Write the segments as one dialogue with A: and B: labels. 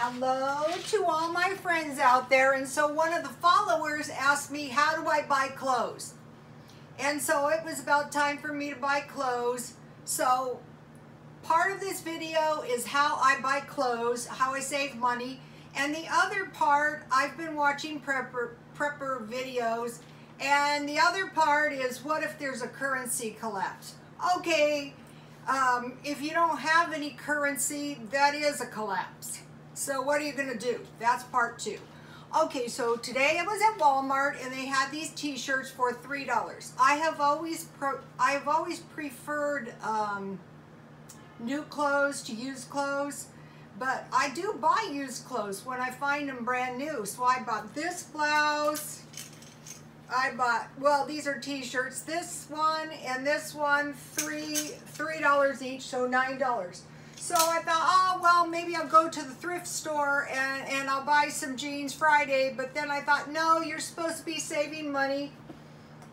A: Hello to all my friends out there. And so one of the followers asked me, how do I buy clothes? And so it was about time for me to buy clothes. So part of this video is how I buy clothes, how I save money. And the other part, I've been watching prepper videos. And the other part is, what if there's a currency collapse? Okay, if you don't have any currency, that is a collapse. So what are you gonna do? That's part two. Okay, so today I was at Walmart and they had these t-shirts for $3. I have always preferred new clothes to used clothes, but I do buy used clothes when I find them brand new. So I bought this blouse. I bought, well, these are t-shirts, this one and this one, $3 each, so $9. So I thought, oh, well, maybe I'll go to the thrift store and I'll buy some jeans Friday. But then I thought, no, you're supposed to be saving money.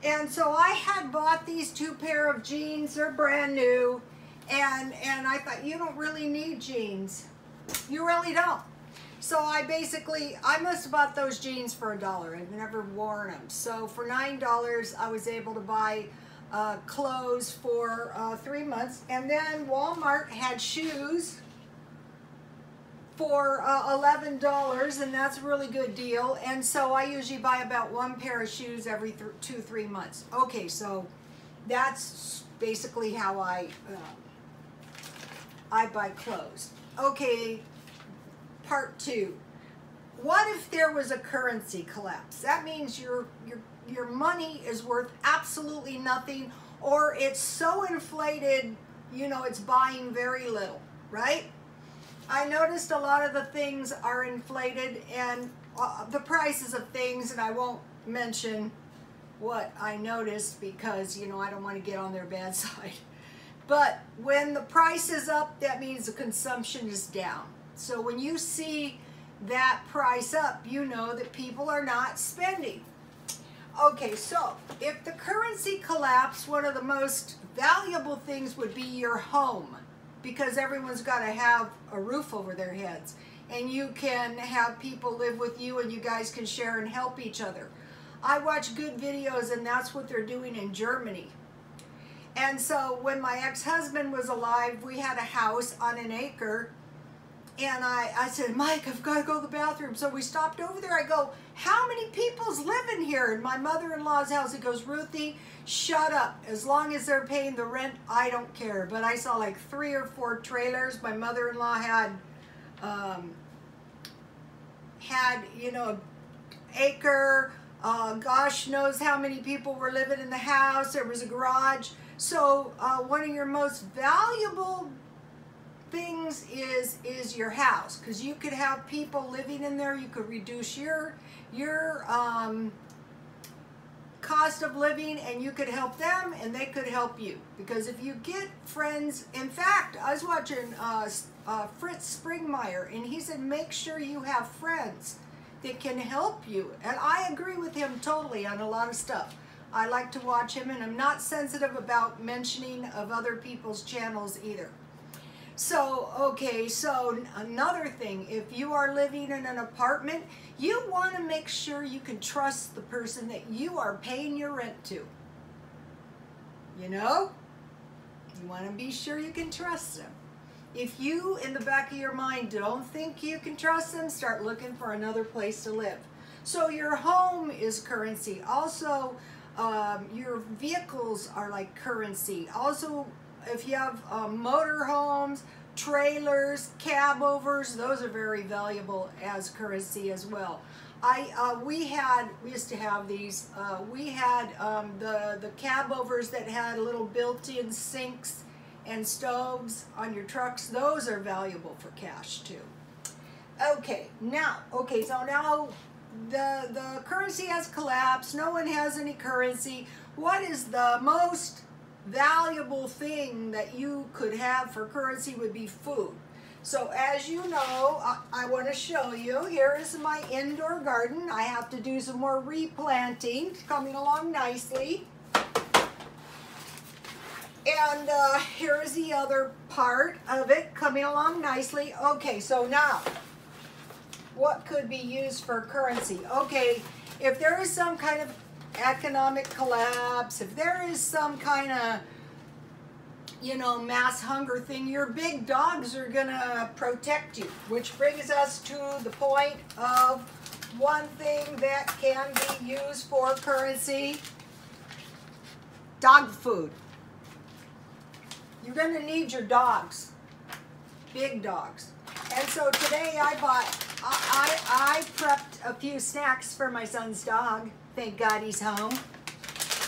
A: And so I had bought these two pair of jeans. They're brand new. And I thought, you don't really need jeans. You really don't. So I must have bought those jeans for $1. I've never worn them. So for $9, I was able to buy clothes for 3 months. And then Walmart had shoes for $11, and that's a really good deal. And so I usually buy about one pair of shoes every 2-3 months. Okay, so that's basically how I buy clothes. Okay, part two. What if there was a currency collapse? That means your money is worth absolutely nothing, or it's so inflated, you know, it's buying very little, right? I noticed a lot of the things are inflated, and the prices of things, and I won't mention what I noticed because, you know, I don't want to get on their bad side. But when the price is up, that means the consumption is down. So when you see that price up, you know that people are not spending. Okay, so if the currency collapsed, one of the most valuable things would be your home, because everyone's got to have a roof over their heads, and you can have people live with you and you guys can share and help each other. I watch good videos, and that's what they're doing in Germany. And so when my ex-husband was alive, we had a house on an acre. And I said, Mike, I've got to go to the bathroom. So we stopped over there. I go, how many people's living here? In my mother-in-law's house. He goes, Ruthie, shut up. As long as they're paying the rent, I don't care. But I saw like 3 or 4 trailers. My mother-in-law had, you know, an acre. Gosh knows how many people were living in the house. There was a garage. So one of your most valuable things is your house, because you could have people living in there. You could reduce your cost of living, and you could help them and they could help you. Because if you get friends, in fact, I was watching Fritz Springmeier, and he said make sure you have friends that can help you, and I agree with him totally on a lot of stuff. I like to watch him, and I'm not sensitive about mentioning of other people's channels either. So, okay, so another thing, if you are living in an apartment, you want to make sure you can trust the person that you are paying your rent to. You know? You want to be sure you can trust them. If you, in the back of your mind, don't think you can trust them, start looking for another place to live. So your home is currency. Also, your vehicles are like currency. Also, if you have motor homes, trailers, cab overs, those are very valuable as currency as well. We used to have these. We had the cab overs that had little built-in sinks and stoves on your trucks. Those are valuable for cash too. Okay, so now the currency has collapsed. No one has any currency. What is the most valuable thing that you could have for currency? Would be food. So as you know, I want to show you, here is my indoor garden. I have to do some more replanting. It's coming along nicely. And here is the other part of it coming along nicely. Okay, so now what could be used for currency. Okay, if there is some kind of economic collapse, if there is some kind of, you know, mass hunger thing, your big dogs are gonna protect you. Which brings us to the point of one thing that can be used for currency: dog food. You're gonna need your dogs, big dogs. And so today I prepped a few snacks for my son's dog. Thank God he's home.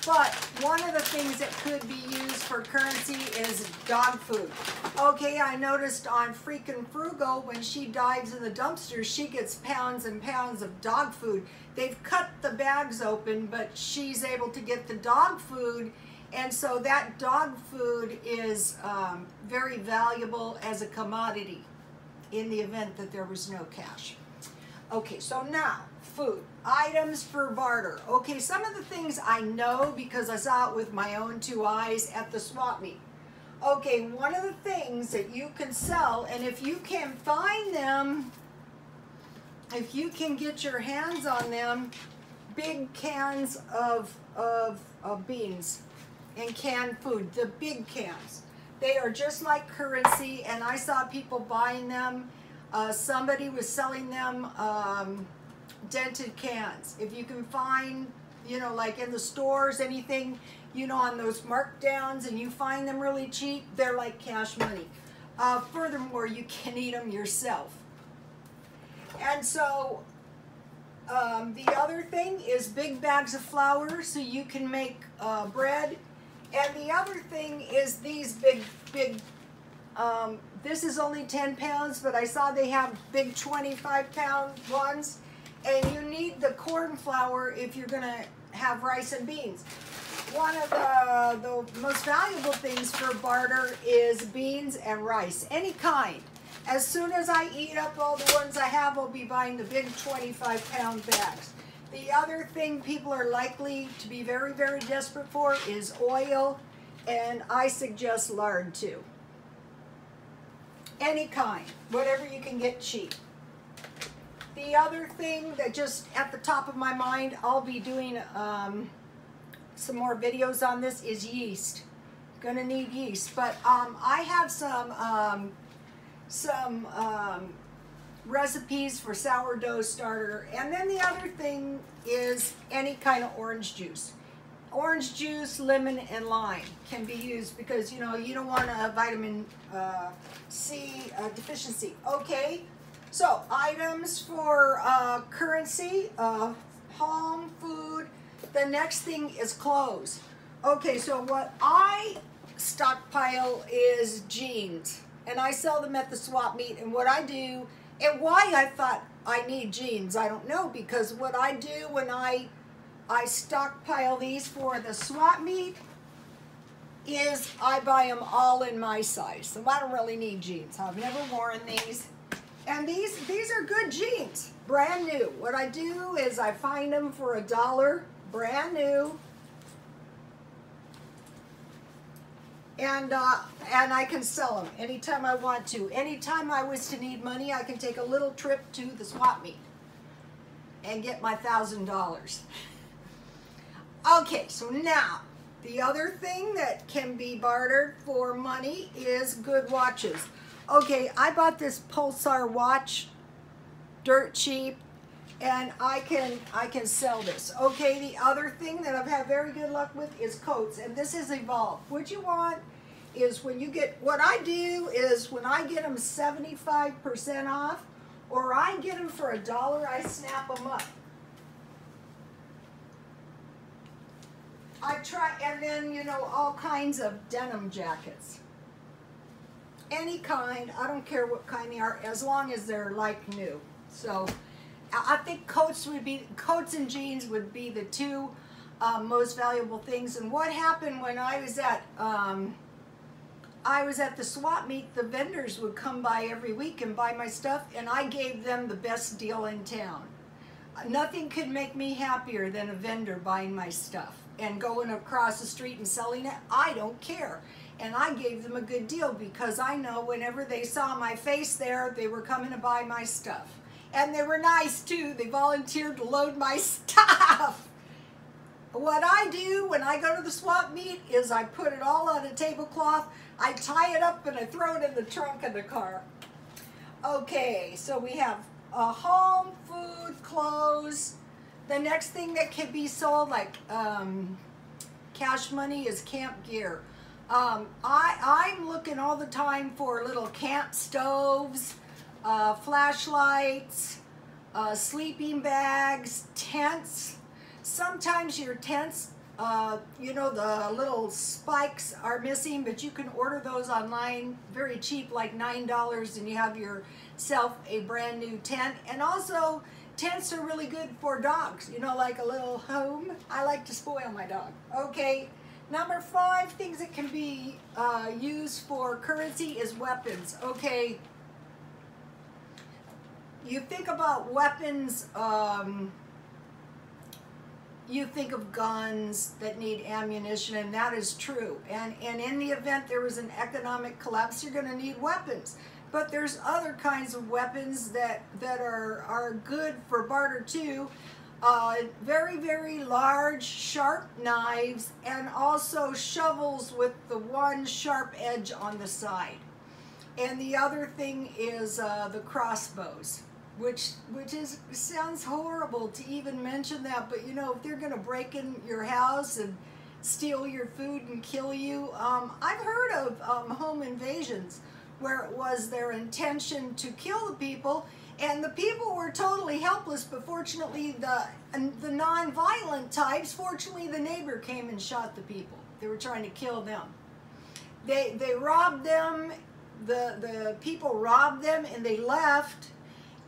A: But one of the things that could be used for currency is dog food. Okay, I noticed on Freakin' Frugal, when she dives in the dumpster, she gets pounds and pounds of dog food. They've cut the bags open, but she's able to get the dog food. And so that dog food is very valuable as a commodity in the event that there was no cash. Okay, so now, food. Items for barter. Okay, some of the things I know because I saw it with my own two eyes at the swap meet. Okay, one of the things that you can sell, and if you can find them, if you can get your hands on them, big cans of beans and canned food, the big cans. They are just like currency, and I saw people buying them. Somebody was selling them dented cans. If you can find, you know, like in the stores, anything, you know, on those markdowns, and you find them really cheap, they're like cash money. Furthermore, you can eat them yourself. And so the other thing is big bags of flour so you can make bread. And the other thing is these big, this is only 10 pounds, but I saw they have big 25-pound ones. And you need the corn flour if you're going to have rice and beans. One of the most valuable things for barter is beans and rice, any kind. As soon as I eat up all the ones I have, I'll be buying the big 25-pound bags. The other thing people are likely to be very, very desperate for is oil, and I suggest lard too. Any kind, whatever you can get cheap. The other thing that just at the top of my mind, I'll be doing some more videos on this, is yeast. Gonna need yeast, but I have some recipes for sourdough starter. And then the other thing is any kind of orange juice. Orange juice, lemon, and lime can be used because, you know, you don't want a vitamin C deficiency. Okay, so items for currency, home, food. The next thing is clothes. Okay, so what I stockpile is jeans, and I sell them at the swap meet. And what I do, and why I thought I need jeans, I don't know, because what I do when I stockpile these for the swap meet is I buy them all in my size. So I don't really need jeans. I've never worn these. And these are good jeans, brand new. What I do is I find them for $1, brand new. And I can sell them anytime I want to. Anytime I was to need money, I can take a little trip to the swap meet and get my $1,000. Okay, so now, the other thing that can be bartered for money is good watches. Okay, I bought this Pulsar watch, dirt cheap, and I can sell this. Okay, the other thing that I've had very good luck with is coats, and this is Evolve. What you want is when you get, what I do is when I get them 75% off, or I get them for $1, I snap them up. I try, and then, you know, all kinds of denim jackets. Any kind, I don't care what kind they are, as long as they're like new. So I think coats and jeans would be the two most valuable things. And what happened when I was at the swap meet, the vendors would come by every week and buy my stuff, and I gave them the best deal in town. Nothing could make me happier than a vendor buying my stuff and going across the street and selling it. I don't care. And I gave them a good deal because I know whenever they saw my face there, they were coming to buy my stuff. And they were nice too. They volunteered to load my stuff. What I do when I go to the swap meet is I put it all on a tablecloth, I tie it up, and I throw it in the trunk of the car. Okay, so we have home, food, clothes. The next thing that can be sold, like cash money, is camp gear. I'm looking all the time for little camp stoves, flashlights, sleeping bags, tents. Sometimes your tents, you know, the little spikes are missing, but you can order those online very cheap, like $9, and you have yourself a brand new tent. And also, tents are really good for dogs, you know, like a little home. I like to spoil my dog. Okay, number 5 things that can be used for currency is weapons. Okay, you think about weapons, you think of guns that need ammunition, and that is true. And in the event there was an economic collapse, you're going to need weapons. But there's other kinds of weapons that are good for barter too. Very, very large, sharp knives, and also shovels with the one sharp edge on the side. And the other thing is the crossbows, which sounds horrible to even mention that, but you know, if they're going to break in your house and steal your food and kill you, I've heard of home invasions where it was their intention to kill the people, and the people were totally helpless, but fortunately the non-violent types, fortunately the neighbor came and shot the people. They were trying to kill them. They robbed them, the people robbed them, and they left,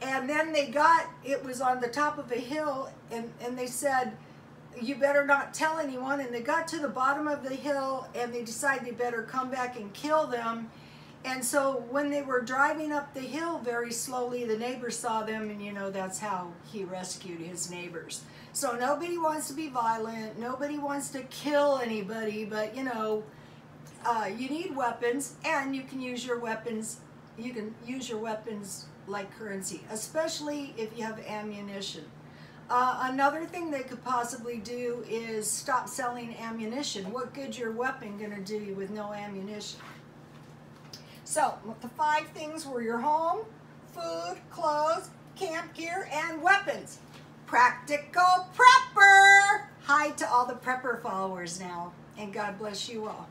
A: and then they got, it was on the top of a hill, and they said, you better not tell anyone, and they got to the bottom of the hill, and they decided they better come back and kill them. And so when they were driving up the hill very slowly, the neighbor saw them, and you know, that's how he rescued his neighbors. So nobody wants to be violent, nobody wants to kill anybody, but you know, you need weapons, and you can use your weapons, like currency, especially if you have ammunition. Another thing they could possibly do is stop selling ammunition. What good's your weapon gonna do you with no ammunition? So, the 5 things were your home, food, clothes, camp gear, and weapons. Practical Prepper! Hi to all the Prepper followers now, and God bless you all.